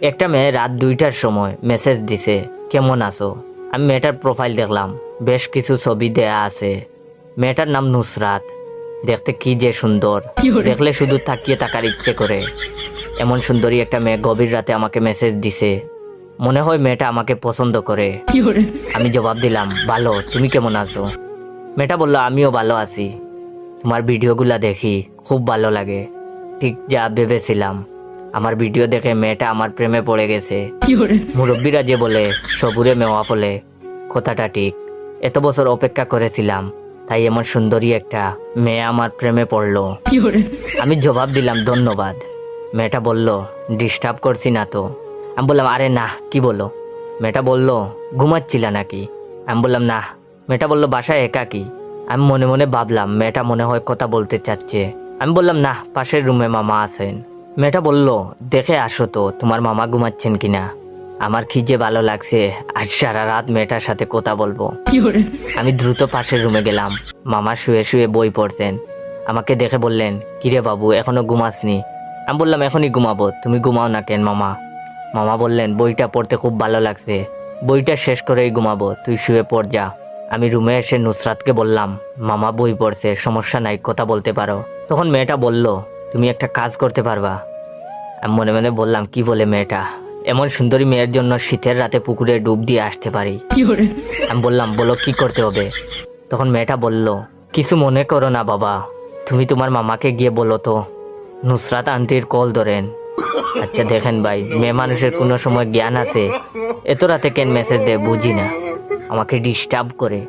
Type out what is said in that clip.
একটা মেয়ে রাত 2টার সময় মেসেজ দিছে, কেমন আছো? আমি মেয়েটার প্রোফাইল দেখলাম, বেশ কিছু ছবি দেয়া আছে। মেয়েটার নাম নুসরাত। দেখতে কি যে সুন্দর, দেখলে শুধু তাকিয়ে থাকার ইচ্ছে করে। এমন সুন্দরী একটা মেয়ে গভীর রাতে আমাকে মেসেজ দিছে। মনে হয় মেয়েটা আমাকে পছন্দ করে। আমি জবাব দিলাম, ভালো, তুমি কেমন আছো? মেয়েটা বলল, আমিও ভালো আছি, তোমার ভিডিওগুলা দেখি, খুব ভালো লাগে। ঠিক যা ভেবেছিলাম। আমার ভিডিও দেখে মেয়েটা আমার প্রেমে পড়ে গেছে। মুরব্বীরা যে বলে সবুরে মেওয়া ফলে, কথাটা ঠিক। এত বছর অপেক্ষা করেছিলাম, তাই এমন সুন্দরী একটা মেয়ে আমার প্রেমে পড়লো। আমি জবাব দিলাম, ধন্যবাদ। মেয়েটা বলল, ডিস্টার্ব করছি না তো? আমি বললাম, আরে না, কি বলো? মেয়েটা বলল, ঘুমাচ্ছিলা নাকি? আমি বললাম, না। মেয়েটা বলল, বাসায় একা কি? আমি মনে মনে ভাবলাম মেয়েটা মনে হয় কথা বলতে চাচ্ছে। আমি বললাম, না, পাশের রুমে মামা আছেন। মেয়েটা বলল, দেখে আসো তো তোমার মামা ঘুমাচ্ছেন কিনা। আমার কি যে ভালো লাগছে, আজ সারা রাত মেয়েটার সাথে কথা বলবো। আমি দ্রুত পাশের রুমে গেলাম। মামা শুয়ে শুয়ে বই পড়তেন। আমাকে দেখে বললেন, কিরে বাবু, এখনো ঘুমাসনি? আমি বললাম, এখনই ঘুমাবো, তুমি ঘুমাও না কেন মামা? মামা বললেন, বইটা পড়তে খুব ভালো লাগছে, বইটা শেষ করেই ঘুমাবো, তুই শুয়ে পড় যা। আমি রুমে এসে নুসরাতকে বললাম, মামা বই পড়ছে, সমস্যা নাই, কথা বলতে পারো। তখন মেয়েটা বলল, তুমি একটা কাজ করতে পারবা? আমি মনে মনে বললাম, কি বলে মেয়েটা? এমন সুন্দরী মেয়ের জন্য শীতের রাতে পুকুরে ডুব দিয়ে আসতে পারি। আমি বললাম, বলো কি করতে হবে? তখন মেয়েটা বলল, কিছু মনে করো না বাবা, তুমি তোমার মামাকে গিয়ে বলো তো নুসরাত আন্টির কল ধরেন। আচ্ছা দেখেন ভাই, মেয়ে মানুষের কোনো সময় জ্ঞান আছে? এত রাতে কেন মেসেজ দেয় বুঝি না, আমাকে ডিস্টার্ব করে।